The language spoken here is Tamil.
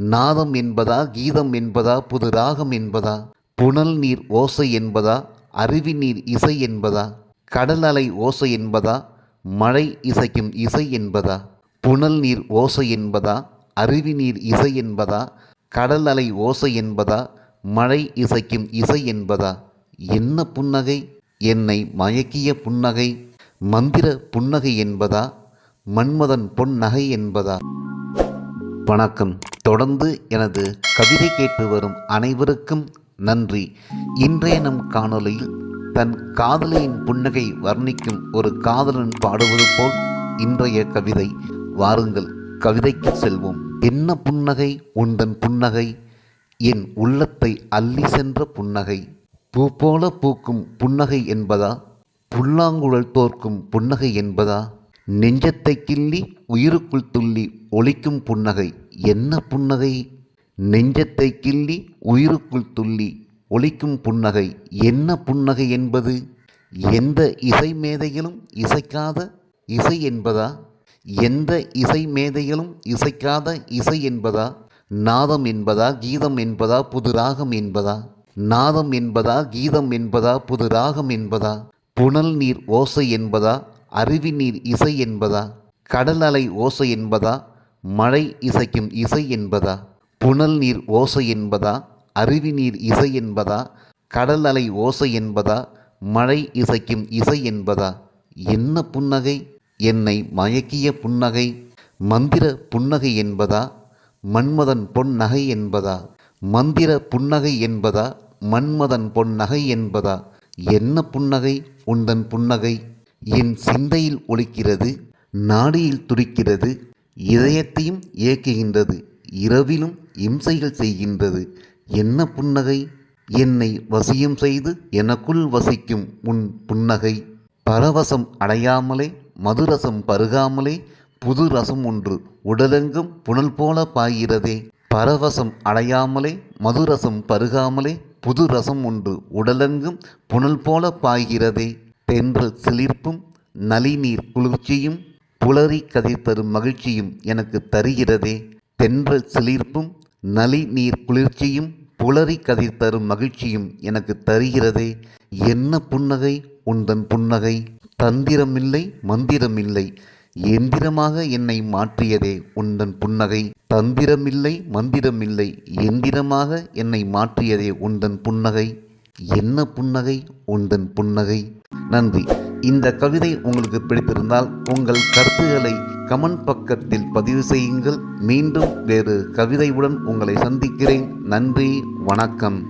நாதம் என்பதா, கீதம் என்பதா, புது ராகம் என்பதா, புனல் நீர் ஓசை என்பதா, அருவி நீர் இசை என்பதா, கடல் அலை ஓசை என்பதா, மழை இசைக்கும் இசை என்பதா, புனல் நீர் ஓசை என்பதா, அருவி நீர் இசை என்பதா, கடல் அலை ஓசை என்பதா, மழை இசைக்கும் இசை என்பதா? என்ன புன்னகை? என்னை மயக்கிய புன்னகை மந்திர புன்னகை என்பதா, மன்மதன் பொன்னகை என்பதா? வணக்கம். தொடர்ந்து எனது கவிதை கேட்டு வரும் அனைவருக்கும் நன்றி. இன்றைய நம் காணொளியில் தன் காதலியின் புன்னகை வர்ணிக்கும் ஒரு காதலன் பாடுவது போல் இன்றைய கவிதை. வாருங்கள் கவிதைக்கு செல்வோம். என்ன புன்னகை உந்தன் புன்னகை, என் உள்ளத்தை அள்ளி சென்ற புன்னகை. பூ போல பூக்கும் புன்னகை என்பதா, புல்லாங்குழல் தோற்கும் புன்னகை என்பதா, நெஞ்சத்தை கிள்ளி உயிருக்குள் துள்ளி ஒலிக்கும் புன்னகை. என்ன புன்னகை? நெஞ்சத்தை கிள்ளி உயிருக்குள் துள்ளி ஒலிக்கும் புன்னகை. என்ன புன்னகை என்பது? எந்த இசை மேதையிலும் இசைக்காத இசை என்பதா? எந்த இசை மேதையிலும் இசைக்காத இசை என்பதா? நாதம் என்பதா, கீதம் என்பதா, புது ராகம் என்பதா? நாதம் என்பதா, கீதம் என்பதா, புது ராகம் என்பதா? புனல் நீர் ஓசை என்பதா, அருவி நீர் இசை என்பதா, கடல் அலை ஓசை என்பதா, மழை இசைக்கும் இசை என்பதா? புனல் நீர் ஓசை என்பதா, அருவி நீர் இசை என்பதா, கடல் அலை ஓசை என்பதா, மழை இசைக்கும் இசை என்பதா? என்ன புன்னகை? என்னை மயக்கிய புன்னகை மந்திர புன்னகை என்பதா, மன்மதன் பொன்னகை என்பதா? மந்திர புன்னகை என்பதா, மன்மதன் பொன்னகை என்பதா? என்ன புன்னகை உந்தன் புன்னகை? என் சிந்தையில் ஒலிக்கிறது, நாடியில் துடிக்கிறது, இதயத்தையும் இயக்குகின்றது, இரவிலும் இம்சைகள் செய்கின்றது. என்ன புன்னகை? என்னை வசியம் செய்து எனக்குள் வசிக்கும் உன் புன்னகை. பரவசம் அடையாமலே, மதுரசம் பருகாமலே, புது ரசம் ஒன்று உடலெங்கும் புனல் போல பாய்கிறதே. பரவசம் அடையாமலே, மதுரசம் பருகாமலே, புது ரசம் ஒன்று உடலெங்கும் புனல் போல பாய்கிறதே. தென்றல் சிலிர்ப்பும் நளிநீர் குளிர்ச்சியும் புலரி கதிர் தரும் மகிழ்ச்சியும் எனக்கு தருகிறதே. தென்றல் சிலிர்ப்பும் நளிநீர் குளிர்ச்சியும் புலரி கதிர் தரும் மகிழ்ச்சியும் எனக்கு தருகிறதே. என்ன புன்னகை உந்தன் புன்னகை? தந்திரமில்லை, மந்திரமில்லை, எந்திரமாக என்னை மாற்றியதே உந்தன் புன்னகை. தந்திரமில்லை, மந்திரமில்லை, எந்திரமாக என்னை மாற்றியதே உந்தன் புன்னகை. என்ன புன்னகை உந்தன் புன்னகை? நன்றி. இந்த கவிதை உங்களுக்கு பிடித்திருந்தால் உங்கள் கருத்துக்களை கமெண்ட் பக்கத்தில் பதிவு செய்யுங்கள். மீண்டும் வேறு கவிதையுடன் உங்களை சந்திக்கிறேன். நன்றி, வணக்கம்.